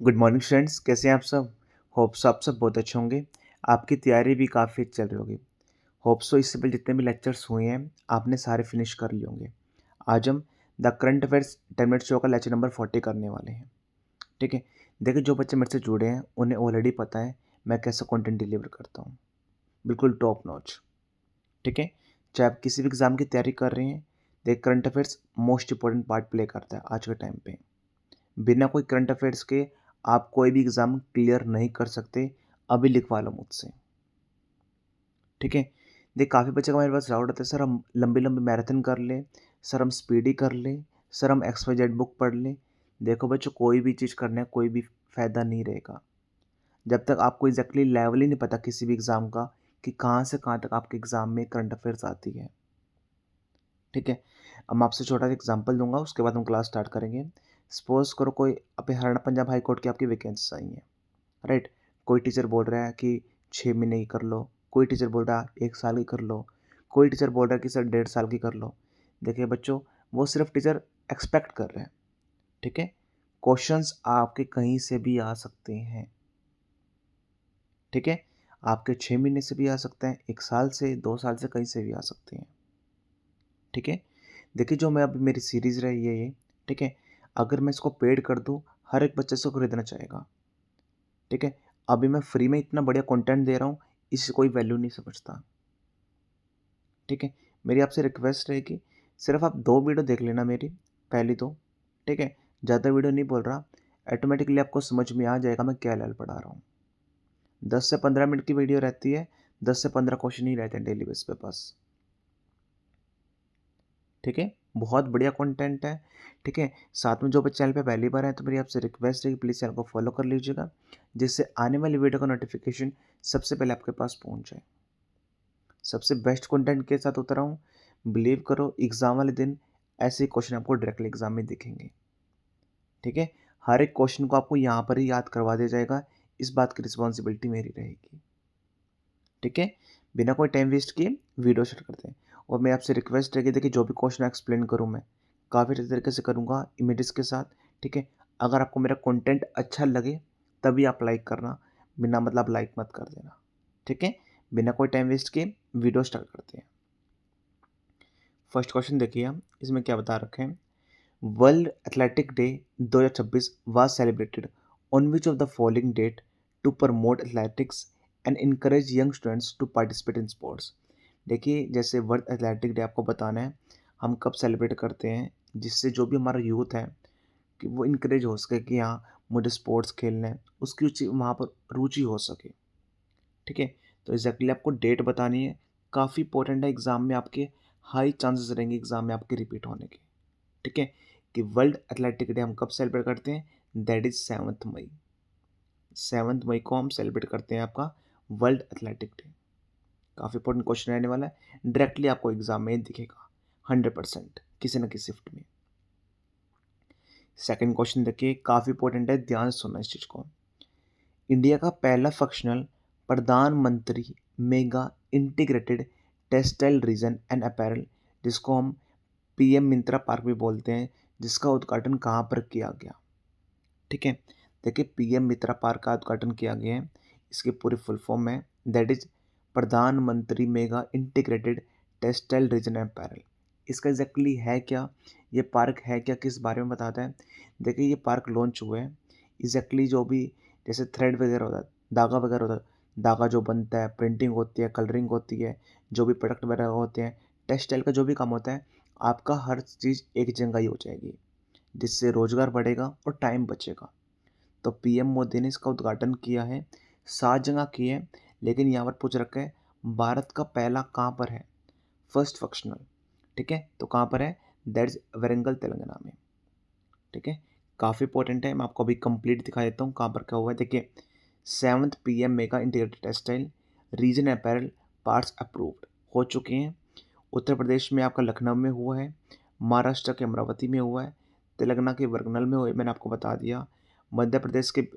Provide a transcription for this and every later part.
Good morning students, कैसे हैं आप सब। होप्स आप सब बहुत अच्छे होंगे। आपकी तैयारी भी काफ़ी चल रही होगी। होप्सो इससे पहले जितने भी लेक्चर्स हुए हैं आपने सारे फिनिश कर लिए होंगे। आज हम the current affairs 10 minute show का लेक्चर नंबर 40 करने वाले हैं। ठीक है, देखिए जो बच्चे मेरे से जुड़े हैं उन्हें ऑलरेडी पता है मैं कैसा कंटेंट डिलीवर करता हूँ, बिल्कुल टॉप नॉच। ठीक है, चाहे आप किसी भी एग्ज़ाम की तैयारी कर रहे हैं, देख current affairs most important part play करता है आज के टाइम पे। बिना कोई करंट अफेयर्स के आप कोई भी एग्ज़ाम क्लियर नहीं कर सकते। अभी लिखवा लो मुझसे। ठीक है, देखिए काफ़ी बच्चे का मेरे पास डाउट आता है, सर हम लंबी लंबी मैराथन कर लें, सर हम स्पीडी कर लें, सर हम एक्स वाई जेड बुक पढ़ लें। देखो बच्चों, कोई भी चीज़ करने का कोई भी फ़ायदा नहीं रहेगा जब तक आपको एग्जैक्टली लेवल ही नहीं पता किसी भी एग्ज़ाम का कि कहाँ से कहाँ तक आपके एग्ज़ाम में करंट अफेयर्स आती है। ठीक है, अब मैं आपसे छोटा सा एग्जांपल दूंगा, उसके बाद हम क्लास स्टार्ट करेंगे। सपोज करो कोई अभी हरियाणा पंजाब हाई कोर्ट की आपकी वैकेंसी आई है, राइट। कोई टीचर बोल रहा है कि 6 महीने की कर लो, कोई टीचर बोल रहा है 1 साल की कर लो, कोई टीचर बोल रहा है कि सर 1.5 साल की कर लो। देखिए बच्चों, वो सिर्फ टीचर एक्सपेक्ट कर रहे हैं। ठीक है, क्वेश्चंस आपके कहीं से भी आ सकते हैं। ठीक है, आपके 6 महीने से भी आ सकते हैं, 1 साल से, 2 साल से, कहीं से भी आ सकते हैं। ठीक है, देखिए जो मैं अभी मेरी सीरीज़ रही है ये, ठीक है, अगर मैं इसको पेड कर दूँ हर एक बच्चे इसको खरीदना चाहेगा। ठीक है, अभी मैं फ्री में इतना बढ़िया कंटेंट दे रहा हूँ, इससे कोई वैल्यू नहीं समझता। ठीक है, मेरी आपसे रिक्वेस्ट है कि सिर्फ आप 2 वीडियो देख लेना मेरी, पहली तो। ठीक है, ज़्यादा वीडियो नहीं बोल रहा, ऑटोमेटिकली आपको समझ में आ जाएगा मैं क्या लेवल पढ़ा रहा हूँ। 10 से 15 मिनट की वीडियो रहती है, 10 से 15 क्वेश्चन ही रहते हैं डेली बेस पे बस। ठीक है, बहुत बढ़िया कंटेंट है। ठीक है, साथ में जो बच्चे चैनल पे पहली बार हैं तो मेरी आपसे रिक्वेस्ट है कि प्लीज़ चैनल को फॉलो कर लीजिएगा, जिससे आने वाली वीडियो का नोटिफिकेशन सबसे पहले आपके पास पहुंच जाए। सबसे बेस्ट कंटेंट के साथ उतर रहा हूँ, बिलीव करो एग्ज़ाम वाले दिन ऐसे क्वेश्चन आपको डायरेक्टली एग्जाम में दिखेंगे। ठीक है, हर एक क्वेश्चन को आपको यहाँ पर ही याद करवा दिया जाएगा, इस बात की रिस्पॉन्सिबिलिटी मेरी रहेगी। ठीक है, बिना कोई टाइम वेस्ट किए वीडियो स्टार्ट करते हैं। और मैं आपसे रिक्वेस्ट है कि देखिए जो भी क्वेश्चन एक्सप्लेन करूँ मैं काफ़ी अच्छे तरीके से करूँगा इमेजेस के साथ। ठीक है, अगर आपको मेरा कंटेंट अच्छा लगे तभी आप लाइक करना, बिना मतलब लाइक मत कर देना। ठीक है, बिना कोई टाइम वेस्ट किए वीडियो स्टार्ट करते हैं। फर्स्ट क्वेश्चन देखिए हम, इसमें क्या बता रखे हैं। World athletic day 2026 was celebrated on which of the following date to promote athletics and encourage young students to participate in sports। देखिए जैसे वर्ल्ड एथलेटिक डे आपको बताना है हम कब सेलिब्रेट करते हैं, जिससे जो भी हमारा यूथ है कि वो इनक्रेज हो सके कि हाँ मुझे स्पोर्ट्स खेलना है, उसकी वहाँ पर रुचि हो सके। ठीक है, तो एग्जैक्टली आपको डेट बतानी है, काफ़ी इंपॉर्टेंट है, एग्ज़ाम में आपके हाई चांसेस रहेंगे एग्ज़ाम में आपके रिपीट होने के। ठीक है, कि वर्ल्ड एथलेटिक डे हम कब सेलिब्रेट करते हैं, दैट इज 7 मई। 7 मई को हम सेलिब्रेट करते हैं आपका वर्ल्ड एथलेटिक डे। काफ़ी इंपॉर्टेंट क्वेश्चन रहने वाला है, डायरेक्टली आपको एग्जाम में दिखेगा 100% किसी न किसी शिफ्ट में। सेकंड क्वेश्चन देखिए, काफ़ी इंपॉर्टेंट है, ध्यान से सुनना इस चीज़ को। इंडिया का पहला फंक्शनल प्रधानमंत्री mega integrated textile reason and apparel, जिसको हम पीएम मिंत्रा पार्क भी बोलते हैं, जिसका उद्घाटन कहाँ पर किया गया। ठीक है, देखिए पीएम मित्रा पार्क का उद्घाटन किया गया है, इसकी पूरी फुल फॉर्म है दैट इज प्रधानमंत्री mega integrated textile reason and apparel. इसका एग्जैक्टली है क्या, ये पार्क है क्या, किस बारे में बताता है। देखिए ये पार्क लॉन्च हुआ है, एग्जैक्टली जो भी जैसे थ्रेड वगैरह होता है, धागा वगैरह होता है, धागा जो बनता है, प्रिंटिंग होती है, कलरिंग होती है, जो भी प्रोडक्ट वगैरह होते हैं, टेक्सटाइल का जो भी काम होता है, आपका हर चीज़ एक जगह ही हो जाएगी, जिससे रोजगार बढ़ेगा और टाइम बचेगा। तो पीएम मोदी ने इसका उद्घाटन किया है, 7 जगह किए हैं, लेकिन यहाँ पर पूछ रखा है भारत का पहला कहाँ पर है, फर्स्ट फंक्शनल। ठीक है, तो कहाँ पर है, दैट इज वारंगल तेलंगाना में। ठीक है, काफ़ी इंपॉर्टेंट है, मैं आपको अभी कंप्लीट दिखा देता हूँ कहाँ पर क्या हुआ है। देखिए 7th PM mega integrated textile reason apparel parts approved हो चुके हैं। उत्तर प्रदेश में आपका लखनऊ में हुआ है, महाराष्ट्र के अमरावती में हुआ है, तेलंगाना के वर्गनल में हुआ है, मैंने आपको बता दिया, मध्य प्रदेश के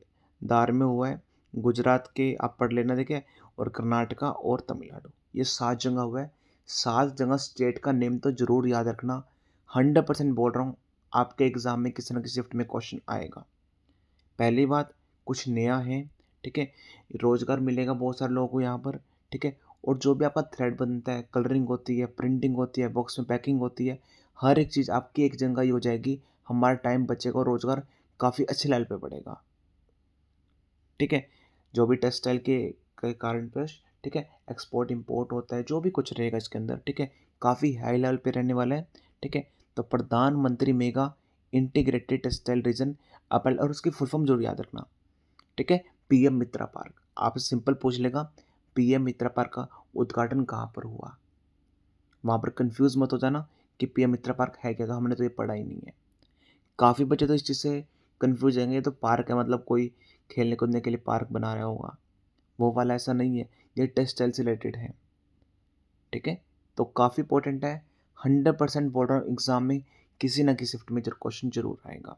धार में हुआ है, गुजरात के आप पढ़ लेना देखिए, और कर्नाटका और तमिलनाडु, ये 7 जगह हुआ है। 7 जगह स्टेट का नेम तो जरूर याद रखना, 100% बोल रहा हूँ, आपके एग्जाम में किसी न किसी शिफ्ट में क्वेश्चन आएगा। पहली बात, कुछ नया है, ठीक है? रोज़गार मिलेगा बहुत सारे लोगों को यहाँ पर, ठीक है? और जो भी आपका थ्रेड बनता है, कलरिंग होती है, प्रिंटिंग होती है, बॉक्स में पैकिंग होती है, हर एक चीज़ आपकी एक जगह ही हो जाएगी। हमारा टाइम बचेगा और रोज़गार काफ़ी अच्छे लेवल पे बढ़ेगा, ठीक है? जो भी टेक्सटाइल के कारण पेश, ठीक है? एक्सपोर्ट इम्पोर्ट होता है, जो भी कुछ रहेगा इसके अंदर, ठीक है? काफ़ी हाई लेवल पे रहने वाला है, ठीक है? तो प्रधानमंत्री mega integrated textile reason upper, और उसकी फुल फॉर्म जरूर याद रखना, ठीक है? पीएम मित्रा पार्क। आपसे सिंपल पूछ लेगा, पीएम मित्रा पार्क का उद्घाटन कहाँ पर हुआ? वहाँ पर कंफ्यूज मत हो जाना कि पीएम मित्रा पार्क है क्या, हमने तो ये पढ़ा ही नहीं है। काफ़ी बच्चे तो इस चीज़ से कंफ्यूज रहेंगे, ये तो पार्क है मतलब कोई खेलने कूदने के लिए पार्क बना रहा होगा, वो वाला ऐसा नहीं है, ये टेक्सटाइल से रिलेटेड है, ठीक है? तो काफ़ी इंपॉर्टेंट है, 100% बोल रहा हूँ, एग्जाम में किसी ना किसी शिफ्ट में जरूर क्वेश्चन जरूर आएगा,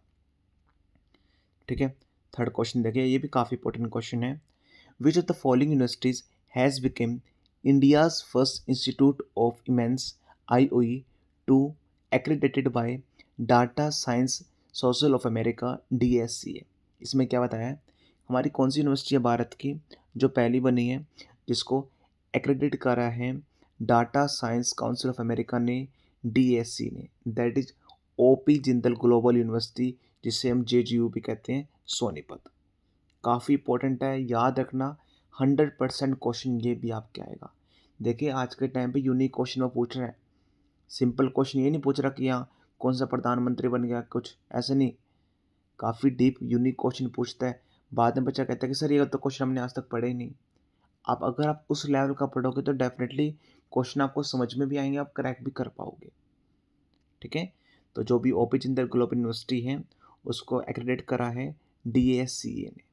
ठीक है? थर्ड क्वेश्चन देखिए, ये भी काफ़ी इंपॉर्टेंट क्वेश्चन है। Which of the following universities has become India's first institute of eminence IOE to accredited by data science social of America DSCA? इसमें क्या बताया है, हमारी कौन सी यूनिवर्सिटी है भारत की जो पहली बनी है जिसको एक्रेडिट करा है data science council of America ने, DSC ने, that is OP Jindal global university, जिसे हम JGU भी कहते हैं, सोनीपत। काफ़ी इंपॉर्टेंट है, याद रखना, 100% क्वेश्चन ये भी आपके आएगा। देखिए आज के टाइम पे यूनिक क्वेश्चन वो पूछ रहे हैं, सिंपल क्वेश्चन ये नहीं पूछ रहा कि यहाँ कौन सा प्रधानमंत्री बन गया, कुछ ऐसे नहीं, काफ़ी डीप यूनिक क्वेश्चन पूछता है। बाद में बच्चा कहता है कि सर ये तो क्वेश्चन हमने आज तक पढ़े ही नहीं। आप अगर आप उस लेवल का पढ़ोगे तो डेफिनेटली क्वेश्चन आपको समझ में भी आएंगे, आप क्रैक भी कर पाओगे, ठीक है? तो जो भी OP जिंदल ग्लोबल यूनिवर्सिटी है उसको एक्रेडिट करा है DSCA ने,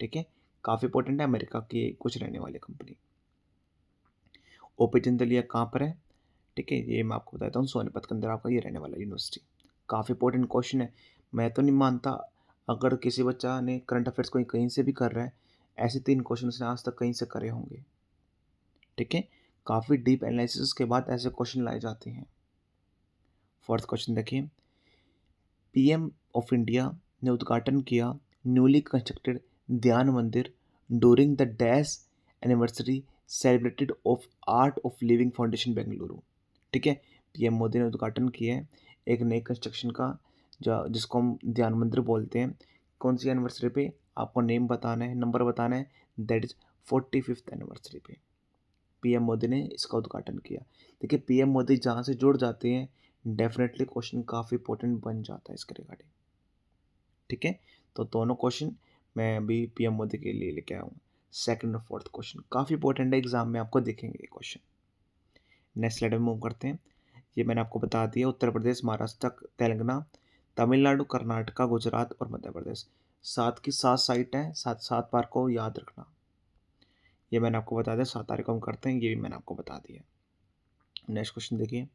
ठीक है? काफ़ी इंपॉर्टेंट है, अमेरिका की कुछ रहने वाली कंपनी। OP जिंदल ये कहाँ पर है, ठीक है? ये मैं आपको बताता हूँ, सोनीपत के अंदर आपका ये रहने वाला यूनिवर्सिटी। काफ़ी इंपॉर्टेंट क्वेश्चन है, मैं तो नहीं मानता अगर किसी बच्चा ने करंट अफेयर्स कोई कहीं से भी कर रहा है, ऐसे 3 क्वेश्चन उसने आज तक कहीं से करे होंगे, ठीक है? काफ़ी डीप एनालिसिस के बाद ऐसे क्वेश्चन लाए जाते हैं। फोर्थ क्वेश्चन देखिए, PM ऑफ इंडिया ने उद्घाटन किया न्यूली कंस्ट्रक्टेड ध्यान मंदिर during the dash anniversary celebrated of art of living foundation Bengaluru, ठीक है? PM मोदी ने उद्घाटन किया है एक नए कंस्ट्रक्शन का, जो जिसको हम ध्यान मंदिर बोलते हैं। कौन सी एनिवर्सरी पे? आपको नेम बताना है, नंबर बताना है, दैट इज 45th एनिवर्सरी पे PM मोदी ने इसका उद्घाटन किया। देखिए PM मोदी जहाँ से जुड़ जाते हैं डेफिनेटली क्वेश्चन काफ़ी इंपॉर्टेंट बन जाता है इसके रिगार्डिंग, ठीक है? तो दोनों क्वेश्चन मैं अभी PM मोदी के लिए लेके आया हूँ। सेकंड और फोर्थ क्वेश्चन काफ़ी इंपॉर्टेंट है, एग्जाम में आपको दिखेंगे ये क्वेश्चन। नेक्स्ट स्लाइड में मूव करते हैं। ये मैंने आपको बता दिया, उत्तर प्रदेश, महाराष्ट्र, तेलंगाना, तमिलनाडु, कर्नाटका, गुजरात और मध्य प्रदेश। 7 की 7 साइट है, 7 बार को याद रखना। ये मैंने आपको बता दिया, 7 तारीख को हम करते हैं, ये भी मैंने आपको बता दिया। नेक्स्ट क्वेश्चन देखिए,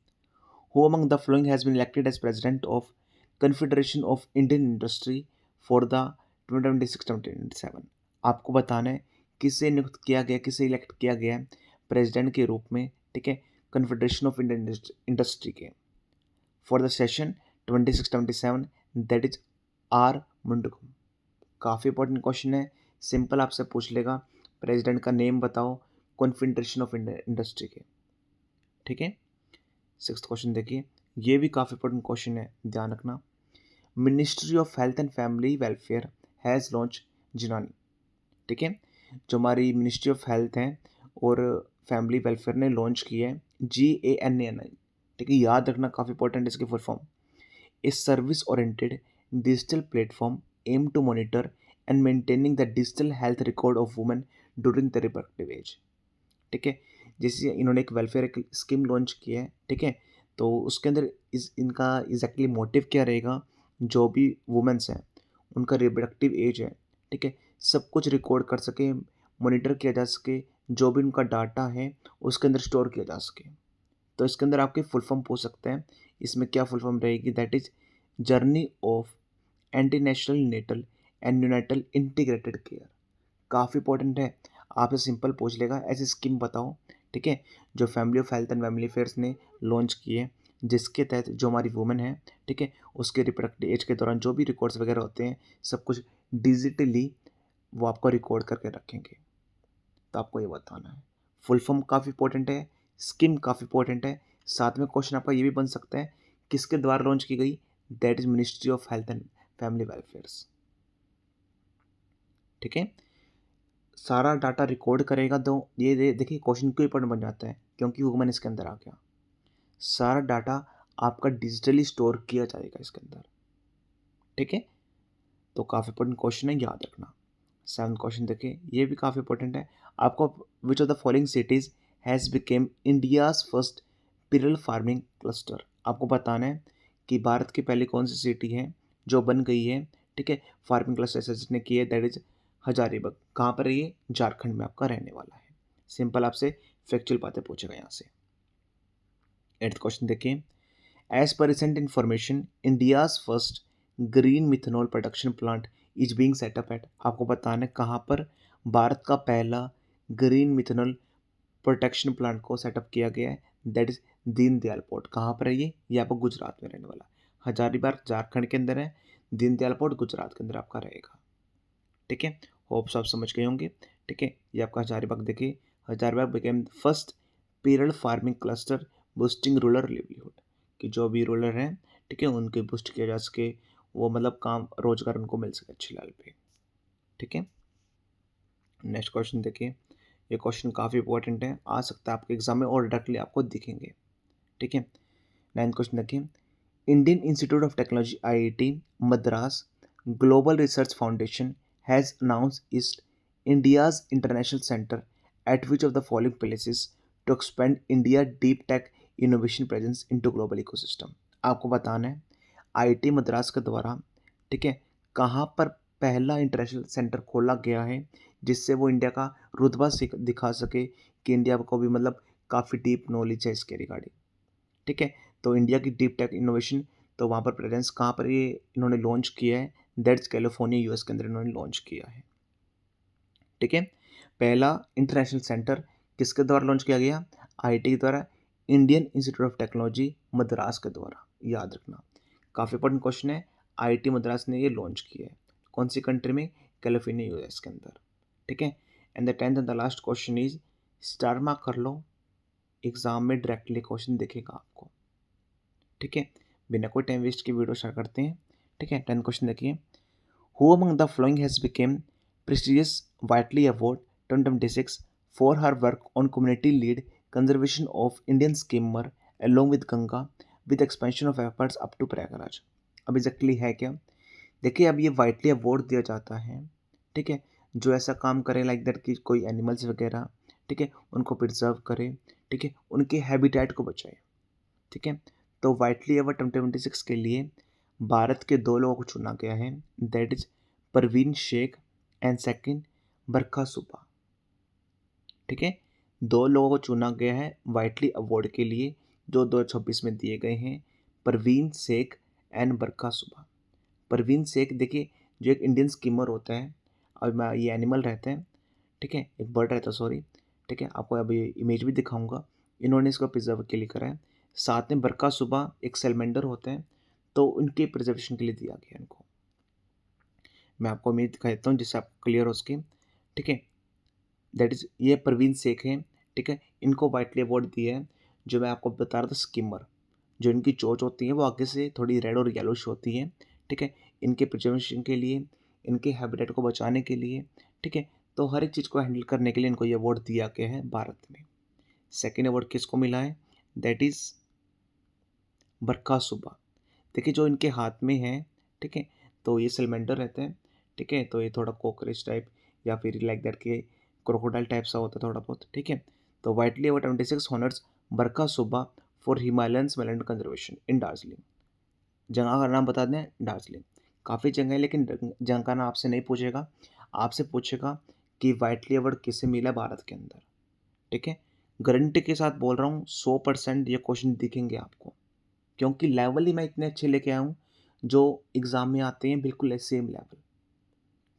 Who among the following has been elected as president of Confederation of Indian Industry for the 2026-2027? आपको बताना है किसे नियुक्त किया गया, किसे इलेक्ट किया गया है प्रेसिडेंट के रूप में, ठीक है? कन्फेडरेशन ऑफ इंडियन इंडस्ट्री के for the session 26-27, that is R मुंडगम। काफ़ी इंपॉर्टेंट क्वेश्चन है, सिंपल आपसे पूछ लेगा प्रेसिडेंट का नेम बताओ कॉन्फेडरेशन ऑफ इंडस्ट्री के, ठीक है? सिक्स्थ क्वेश्चन देखिए, ये भी काफ़ी इंपॉर्टेंट क्वेश्चन है, ध्यान रखना। Ministry of health and family welfare has launch जिनानी, ठीक है? जो हमारी मिनिस्ट्री ऑफ हेल्थ है और फैमिली वेलफेयर ने लॉन्च की है GANANI, ठीक है? याद रखना, काफ़ी इंपॉर्टेंट है इसकी full form. A service oriented digital platform aim to monitor and maintaining the digital health record of women during the reproductive age, ठीक है? जैसे इन्होंने एक वेलफेयर स्कीम लॉन्च की है, ठीक है? तो उसके अंदर इनका एग्जैक्टली मोटिव क्या रहेगा, जो भी वुमेन्स हैं उनका रिप्रोडक्टिव एज है, ठीक है, सब कुछ रिकॉर्ड कर सके, मॉनिटर किया जा सके, जो भी उनका डाटा है उसके अंदर स्टोर किया जा सके। तो इसके अंदर आपके फुल फॉर्म पूछ सकते हैं, इसमें क्या फुल फॉर्म रहेगी, that is journey of anti national natal and united integrated care. काफ़ी इंपॉर्टेंट है, आपसे सिंपल पूछ लेगा ऐसी स्कीम बताओ, ठीक है, जो family of health and family affairs ने लॉन्च की है, जिसके तहत जो हमारी वुमेन है, ठीक है, उसके रिप्रोडक्टिव एज के दौरान जो भी रिकॉर्ड्स वगैरह होते हैं सब कुछ डिजिटली वो आपको रिकॉर्ड करके रखेंगे। तो आपको ये बताना है। फुल फॉर्म काफ़ी इंपॉर्टेंट है, स्कीम काफ़ी इंपॉर्टेंट है। साथ में क्वेश्चन आपका ये भी बन सकता है, किसके द्वारा लॉन्च की गई? That is ministry of health and family welfares. ठीक है, सारा डाटा रिकॉर्ड करेगा तो ये देखिए क्वेश्चन क्यों इंपॉर्टेंट बन जाता है, क्योंकि ह्यूमन इसके अंदर आ गया। सारा डाटा आपका डिजिटली स्टोर किया जाएगा इसके अंदर। ठीक है, तो काफ़ी इंपॉर्टेंट क्वेश्चन है, याद रखना। 7th क्वेश्चन देखिए, ये भी काफ़ी इंपॉर्टेंट है आपको। विच of the following cities has become India's first pearl farming cluster? आपको बताना है कि भारत की पहली कौन सी सिटी है जो बन गई है, ठीक है, फार्मिंग क्लस्टर से जिसने की है, दैट इज हजारीबाग। कहाँ पर है ये? झारखंड में आपका रहने वाला है। सिंपल आपसे फैक्चुअल बातें पूछेगा यहाँ से। 8th क्वेश्चन देखिए, as per recent information India's first green methanol production plant is being set up at? आपको बताना है कहाँ पर भारत का पहला ग्रीन मिथेनॉल प्रोटेक्शन प्लांट को सेटअप किया गया है, दैट इज दीनदयाल पोर्ट। कहाँ पर है ये आपको गुजरात में रहने वाला। हजारीबाग झारखंड के अंदर है, दीनदयाल पोर्ट गुजरात के अंदर आपका रहेगा। ठीक है, होप्स आप समझ गए होंगे। ठीक है, ये आपका हजारीबाग देखिए, Hazaribagh became first pearl farming cluster boosting rural livelihood, कि जो भी रूरल हैं, ठीक है, उनके बूस्ट किया जा सके, वो मतलब काम रोजगार उनको मिल सके अच्छी लेवल पे। ठीक है, नेक्स्ट क्वेश्चन देखिए, ये क्वेश्चन काफ़ी इंपॉर्टेंट है, आ सकता है आपके एग्जाम में और डायरेक्टली आपको दिखेंगे। ठीक है, 9th क्वेश्चन देखिए, Indian Institute of Technology IIT Madras global research foundation has announced its India's international centre at which of the following places to expand India deep tech innovation presence into global ecosystem? आपको बताना है IIT Madras के द्वारा, ठीक है, कहाँ पर पहला इंटरनेशनल सेंटर खोला गया है जिससे वो इंडिया का रुतबा दिखा सके कि इंडिया को भी मतलब काफ़ी डीप नॉलेज है इसके रिगार्डिंग। ठीक है, तो इंडिया की डीप टेक इनोवेशन, तो वहाँ पर प्रेजेंस कहाँ पर ये इन्होंने लॉन्च किया है? दैट्स कैलिफोर्निया यूएस के अंदर इन्होंने लॉन्च किया है। ठीक है, पहला इंटरनेशनल सेंटर किसके द्वारा लॉन्च किया गया? आईआईटी के द्वारा, Indian Institute of technology Madras के द्वारा। याद रखना, काफ़ी इंपॉर्टेंट क्वेश्चन है। आईआईटी मद्रास ने ये लॉन्च किया है कौन सी कंट्री में? कैलिफोर्निया यूएस के अंदर। ठीक है, and the 10th and the last question is, star mark कर लो, एग्जाम में डायरेक्टली क्वेश्चन दिखेगा आपको। ठीक है, बिना कोई टाइम वेस्ट की वीडियो स्टार्ट करते हैं। ठीक है, 10th क्वेश्चन देखिए, who among the flowing has became prestigious Whitley award 2026 for her work on community led conservation of Indian skimmer along with Ganga with expansion of efforts up to Prayagraj? अब exactly है क्या? देखिए, अब ये वाइटली अवार्ड दिया जाता है, ठीक है, जो ऐसा काम करे लाइक दैट कि कोई एनिमल्स वगैरह, ठीक है, उनको प्रिजर्व करे, ठीक है, उनके हैबिटेट को बचाए। ठीक है, तो वाइटली अवार्ड 2026 के लिए भारत के दो लोगों को चुना गया है, that is Parveen Shaikh and second Barkha Suba. ठीक है, दो लोगों को चुना गया है वाइटली अवार्ड के लिए जो 2026 में दिए गए हैं, परवीन शेख एंड बरखा सुबा। परवीन शेख देखिए, जो एक इंडियन स्कीमर होता है और मैं ये एनिमल रहते हैं, ठीक है, एक बर्ड रहता है, सॉरी। ठीक है, आपको अभी इमेज भी दिखाऊंगा, इन्होंने इसको प्रिजर्व के लिए करा है। साथ में बरखा सुबह एक सेलमेंडर होते हैं, तो उनके प्रिजर्वेशन के लिए दिया गया इनको। मैं आपको इमेज दिखा देता हूँ जिससे आपको क्लियर हो सके। ठीक है, दैट इज ये परवीन शेख हैं। ठीक है, इनको वाइटली अवार्ड दिया है, जो मैं आपको बता रहा था स्किमर, जो इनकी चोंच होती है वो आगे से थोड़ी रेड और येलोश होती है। ठीक है, इनके प्रिजर्वेशन के लिए, इनके हैबिटेट को बचाने के लिए, ठीक है, तो हर एक चीज़ को हैंडल करने के लिए इनको ये अवार्ड दिया गया है भारत में। सेकेंड अवार्ड किसको मिला है? दैट इज बरखा सुबह। देखिए, जो इनके हाथ में है, ठीक है, तो ये सलमेंडर रहते हैं। ठीक है, तो ये थोड़ा कॉकरेज टाइप या फिर लाइक दैट के क्रोकोडाइल टाइप सा होता है थोड़ा बहुत। ठीक है, तो वाइटली अवार्ड 26 हॉनर्स बरखा सुबह for Himalayan मेलैंड conservation in Darjeeling. जगह का नाम बता दें, दार्जिलिंग। काफ़ी जगह है लेकिन जगह का नाम आपसे नहीं पूछेगा, आपसे पूछेगा कि वाइटली अवार्ड किसे मिला भारत के अंदर। ठीक है, गारंटी के साथ बोल रहा हूँ 100% ये क्वेश्चन दिखेंगे आपको, क्योंकि लेवल ही मैं इतने अच्छे लेके आया हूँ जो एग्ज़ाम में आते हैं बिल्कुल सेम लेवल।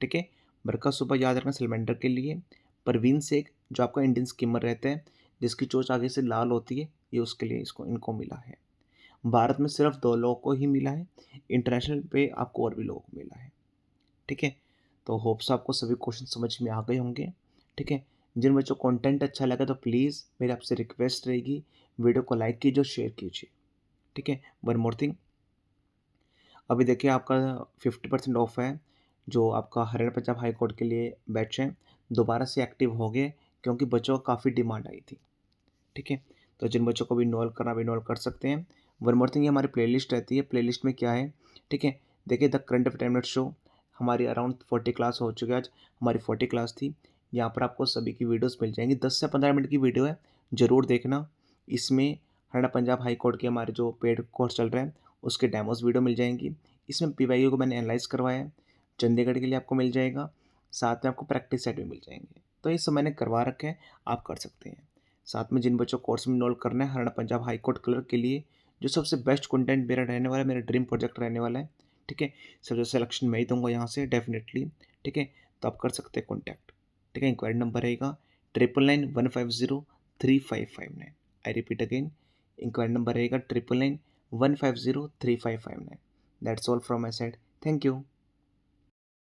ठीक है, बरखा सुबह याद रखना सलमेंडर के लिए, परवीन शेख जो आपका इंडियन स्किमर रहते हैं जिसकी चोंच आगे से लाल होती है, ये उसके लिए इसको इनको मिला है। भारत में सिर्फ दो लोगों को ही मिला है, इंटरनेशनल पे आपको और भी लोगों को मिला है। ठीक है, तो होप्स आपको सभी क्वेश्चन समझ में आ गए होंगे, ठीक है। जिन बच्चों को कंटेंट अच्छा लगा तो प्लीज़ मेरी आपसे रिक्वेस्ट रहेगी, वीडियो को लाइक कीजिए और शेयर कीजिए, ठीक है। वन मोर थिंग, अभी देखिए आपका 50% ऑफ है, जो आपका हरियाणा पंजाब हाई कोर्ट के लिए बैच है, दोबारा से एक्टिव हो गए क्योंकि बच्चों का काफ़ी डिमांड आई थी, ठीक है। तो जिन बच्चों को भी इन्वॉल्व करना भी इन्वॉल्व कर सकते हैं। वन मोर थिंग, ये हमारी प्लेलिस्ट रहती है, प्लेलिस्ट में क्या है, ठीक है। देखिए the current affair 10 minute show हमारी अराउंड 40 क्लास हो चुकी है, आज हमारी 40 क्लास थी। यहाँ पर आपको सभी की वीडियोस मिल जाएंगी, 10 से 15 मिनट की वीडियो है, ज़रूर देखना। इसमें हरियाणा पंजाब हाई कोर्ट के हमारे जो पेड कोर्स चल रहे हैं उसके डेमोस वीडियो मिल जाएंगी। इसमें पीवाईक्यू को मैंने एनालाइज करवाया है, चंडीगढ़ के लिए आपको मिल जाएगा, साथ में आपको प्रैक्टिस सेट भी मिल जाएंगे। तो ये सब मैंने करवा रखे हैं, आप कर सकते हैं। साथ में जिन बच्चों को कोर्स में इनरोल करना है Haryana Punjab high court clerk के लिए, जो सबसे बेस्ट कंटेंट मेरा रहने वाला है, मेरा ड्रीम प्रोजेक्ट रहने वाला है, ठीक है। सबसे सिलेक्शन मैं ही दूंगा यहाँ से डेफिनेटली, ठीक है। तो आप कर सकते हैं कॉन्टैक्ट, ठीक है। इंक्वायरी नंबर रहेगा 9991503559। I repeat again, inquiry number रहेगा 9991503559। That's all from my side, thank you.